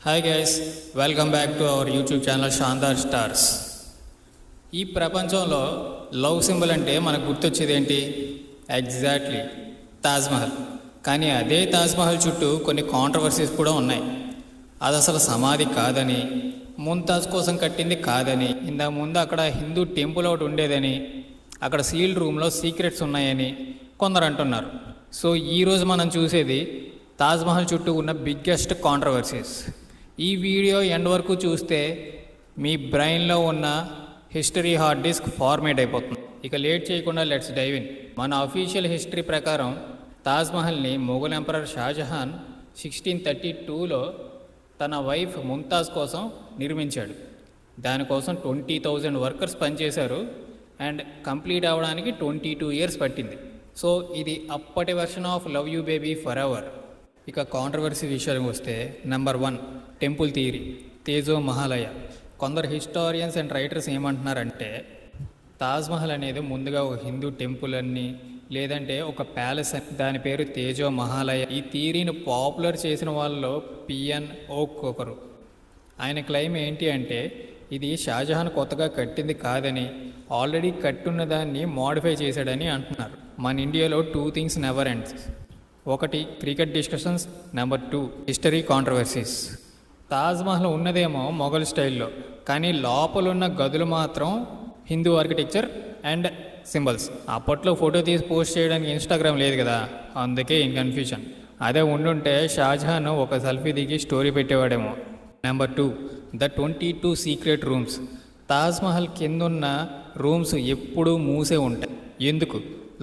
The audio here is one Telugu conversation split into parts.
Hi guys, welcome back to our YouTube channel Shandaar stars. ఈ ప్రపంచంలో లవ్ సింబల్ అంటే మనకు గుర్తొచ్చేది ఏంటి? ఎగ్జాక్ట్లీ తాజ్మహల్. కానీ అదే తాజ్మహల్ చుట్టూ కొన్ని కాంట్రవర్సీస్ కూడా ఉన్నాయి. అది అసలు సమాధి కాదని, ముంతాజ్ కోసం కట్టింది కాదని, ఇంతకు ముందు అక్కడ హిందూ టెంపుల్ ఒకటి ఉండేదని, అక్కడ సీల్డ్ రూమ్లో సీక్రెట్స్ ఉన్నాయని కొందరు అంటున్నారు. సో ఈరోజు మనం చూసేది తాజ్మహల్ చుట్టూ ఉన్న బిగ్గెస్ట్ కాంట్రవర్సీస్. ఈ వీడియో ఎండ్ వరకు చూస్తే మీ బ్రెయిన్లో ఉన్న హిస్టరీ హార్డ్ డిస్క్ ఫార్మేట్ అయిపోతుంది. ఇక లేట్ చేయకుండా లెట్స్ డైవ్ ఇన్. మన అఫీషియల్ హిస్టరీ ప్రకారం తాజ్మహల్ని మొఘల్ ఎంపరర్ షాజహాన్ 1632లో తన వైఫ్ ముంతాజ్ కోసం నిర్మించాడు. దానికోసం 20,000 వర్కర్స్ పనిచేశారు అండ్ కంప్లీట్ అవ్వడానికి 22 years పట్టింది. సో ఇది అప్పటి version of love you baby for ever. ఇక కాంట్రవర్సీ విషయానికి వస్తే నెంబర్ 1 టెంపుల్ థియరీ, తేజో మహాలయ. కొందరు హిస్టారియన్స్ అండ్ రైటర్స్ ఏమంటున్నారంటే తాజ్మహల్ అనేది ముందుగా ఒక హిందూ టెంపుల్ అని, లేదంటే ఒక ప్యాలెస్ అని, దాని పేరు తేజో మహాలయ. ఈ థియరీని పాపులర్ చేసిన వాళ్ళలో పిఎన్ ఓక్ ఒకరు. ఆయన క్లెయిమ్ ఏంటి అంటే ఇది షాజహాన్ కొత్తగా కట్టింది కాదని, ఆల్రెడీ కట్టున్న దాన్ని మోడిఫై చేశాడని అంటున్నారు. మన ఇండియాలో 2 things నెవర్ ఎండ్స్. ఒకటి cricket discussions, number 2 history controversies. Taj Mahal ఉన్నదేమో మొఘల్ స్టైల్లో, కానీ లోపలున్న గదులు మాత్రం హిందూ ఆర్కిటెక్చర్ అండ్ సింబల్స్. అప్పట్లో ఫోటో తీసి పోస్ట్ చేయడానికి ఇన్స్టాగ్రామ్ లేదు కదా, అందుకే ఇన్ కన్ఫ్యూజన్. అదే ఉండుంటే షాజహాన్ ఒక సెల్ఫీ దిగి స్టోరీ పెట్టేవాడేమో. Number 2 the 22 secret rooms. Taj Mahal కిందున్న రూమ్స్ ఎప్పుడూ మూసే ఉంటాయి. ఎందుకు?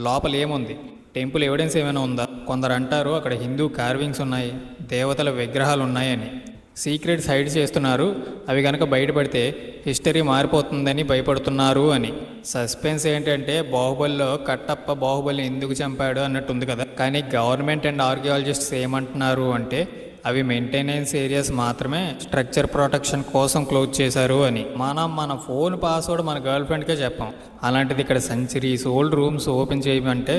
లోపల ఏముంది? టెంపుల్ ఎవిడెన్స్ ఏమైనా ఉందా? కొందరు అంటారు అక్కడ హిందూ కార్వింగ్స్ ఉన్నాయి, దేవతల విగ్రహాలు ఉన్నాయని. సీక్రెట్స్ హైడ్ చేస్తున్నారు, అవి కనుక బయటపడితే హిస్టరీ మారిపోతుందని భయపడుతున్నారు అని. సస్పెన్స్ ఏంటంటే బాహుబలిలో కట్టప్ప బాహుబలిని ఎందుకు చంపాడు అన్నట్టు ఉంది కదా. కానీ గవర్నమెంట్ అండ్ ఆర్కియాలజిస్ట్స్ ఏమంటున్నారు అంటే అవి మెయింటెనెన్స్ ఏరియాస్ మాత్రమే, స్ట్రక్చర్ ప్రొటెక్షన్ కోసం క్లోజ్ చేశారు అని. మనం మన ఫోన్ పాస్వర్డ్ మన గర్ల్ ఫ్రెండ్కే చెప్పాం, అలాంటిది ఇక్కడ సెంచరీస్ ఓల్డ్ రూమ్స్ ఓపెన్ చేయమంటే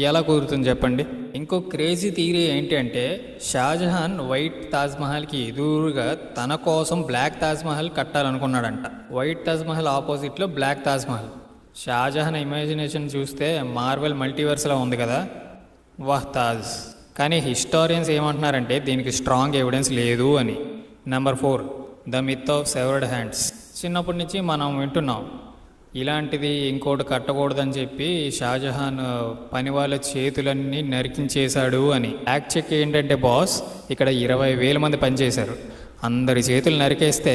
ఎలా కుదురుతుంది చెప్పండి? ఇంకో క్రేజీ థియరీ ఏంటి అంటే షాజహాన్ వైట్ తాజ్మహల్కి ఎదురుగా తన కోసం బ్లాక్ తాజ్మహల్ కట్టాలనుకున్నాడంట. వైట్ తాజ్మహల్ ఆపోజిట్లో బ్లాక్ తాజ్మహల్. షాజహాన్ ఇమాజినేషన్ చూస్తే మార్వెల్ మల్టీవర్స్లో ఉంది కదా, వాహ్ తాజ్. కానీ హిస్టారియన్స్ ఏమంటున్నారంటే దీనికి స్ట్రాంగ్ ఎవిడెన్స్ లేదు అని. Number 4 the myth of severed hands. చిన్నప్పటి నుంచి మనం వింటున్నాం ఇలాంటిది ఇంకోటి కట్టకూడదని చెప్పి షాజహాన్ పని వాళ్ళ చేతులన్నీ నరికించేశాడు అని. యాక్ట్ చెక్ ఏంటంటే బాస్, ఇక్కడ 20,000 మంది పనిచేశారు, అందరి చేతులు నరికేస్తే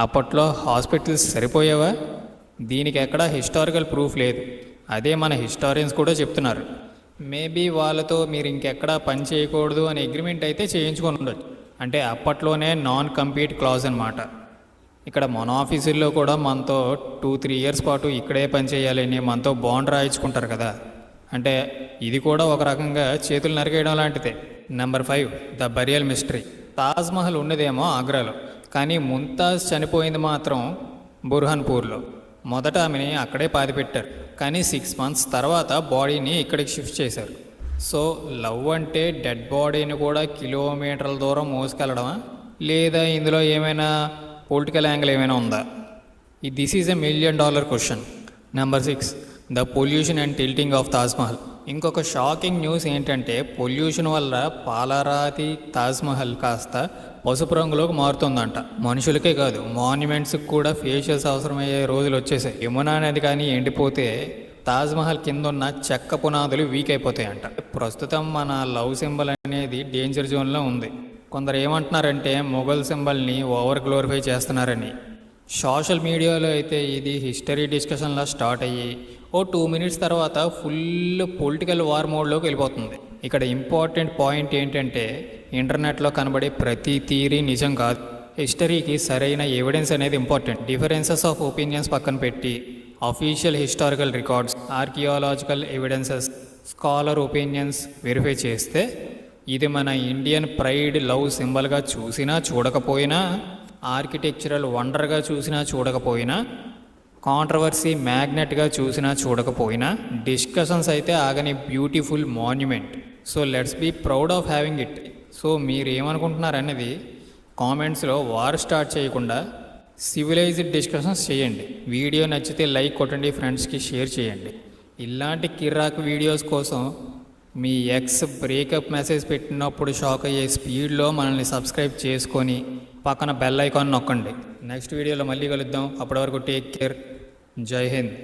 అప్పట్లో హాస్పిటల్స్ సరిపోయేవా? దీనికి ఎక్కడా హిస్టారికల్ ప్రూఫ్ లేదు. అదే మన హిస్టారియన్స్ కూడా చెప్తున్నారు. మేబీ వాళ్ళతో మీరు ఇంకెక్కడా పని చేయకూడదు అని అగ్రిమెంట్ అయితే చేయించుకొని ఉండొచ్చు. అంటే అప్పట్లోనే నాన్ కంపీట్ క్లాజ్ అనమాట. ఇక్కడ మన ఆఫీసుల్లో కూడా మనతో 2-3 years పాటు ఇక్కడే పని చేయాలని మనతో బాండ్ రాయించుకుంటారు కదా. అంటే ఇది కూడా ఒక రకంగా చేతులు నరికేయడం లాంటిదే. Number 5 the burial mystery. Taj Mahal ఉన్నదేమో ఆగ్రాలో, కానీ ముంతాజ్ చనిపోయింది మాత్రం బుర్హాన్పూర్లో. మొదట ఆమెని అక్కడే పాతిపెట్టారు, కానీ 6 months తర్వాత బాడీని ఇక్కడికి షిఫ్ట్ చేశారు. సో లవ్ అంటే డెడ్ బాడీని కూడా కిలోమీటర్ల దూరం మోసుకెళ్ళడమా, లేదా ఇందులో ఏమైనా పొలిటికల్ యాంగిల్ ఏమైనా ఉందా? This is $1 million question. Number 6 the pollution and tilting of Taj Mahal. ఇంకొక షాకింగ్ న్యూస్ ఏంటంటే పొల్యూషన్ వల్ల పాలరాతి తాజ్మహల్ కాస్త పసుపు రంగులోకి మారుతుందంట. మనుషులకే కాదు, మాన్యుమెంట్స్కి కూడా ఫేషియల్స్ అవసరమయ్యే రోజులు వచ్చేసాయి. యమునా నది కానీ ఎండిపోతే తాజ్మహల్ కింద ఉన్న చెక్క పునాదులు వీక్ అయిపోతాయంట. ప్రస్తుతం మన లవ్ సింబల్ అనేది డేంజర్ జోన్లో ఉంది. కొందరు ఏమంటున్నారంటే మొఘల్ సింబల్ని ఓవర్ గ్లోరిఫై చేస్తున్నారని. సోషల్ మీడియాలో అయితే ఇది హిస్టరీ డిస్కషన్లా స్టార్ట్ అయ్యి 2 minutes తర్వాత ఫుల్ పొలిటికల్ వార్ మోడ్లోకి వెళ్ళిపోతుంది. ఇక్కడ ఇంపార్టెంట్ పాయింట్ ఏంటంటే ఇంటర్నెట్లో కనబడే ప్రతి థియరీ నిజం కాదు. హిస్టరీకి సరైన ఎవిడెన్స్ అనేది ఇంపార్టెంట్. డిఫరెన్సెస్ ఆఫ్ ఒపీనియన్స్ పక్కన పెట్టి official historical records, archaeological evidences, scholar opinions verify చేస్తే ఇది మన ఇండియన్ ప్రైడ్ లవ్ సింబల్గా చూసినా చూడకపోయినా, ఆర్కిటెక్చరల్ వండర్గా చూసినా చూడకపోయినా, కాంట్రవర్సీ మ్యాగ్నెట్గా చూసినా చూడకపోయినా, డిస్కషన్స్ అయితే ఆగని beautiful monument. So let's be proud of having it. So మీరు ఏమనుకుంటున్నారు అనేది కామెంట్స్లో వార్ స్టార్ట్ చేయకుండా సివిలైజ్డ్ డిస్కషన్స్ చేయండి. వీడియో నచ్చితే లైక్ కొట్టండి, ఫ్రెండ్స్కి షేర్ చేయండి. ఇలాంటి కిర్రాక్ వీడియోస్ కోసం మీ ఎక్స్ బ్రేకప్ మెసేజ్ పెట్టినప్పుడు షాక్ అయ్యే స్పీడ్లో మనల్ని సబ్స్క్రైబ్ చేసుకొని పక్కన బెల్ ఐకాన్ నొక్కండి. నెక్స్ట్ వీడియోలో మళ్ళీ కలుద్దాం. అప్పటి వరకు టేక్ కేర్. జై హింద్.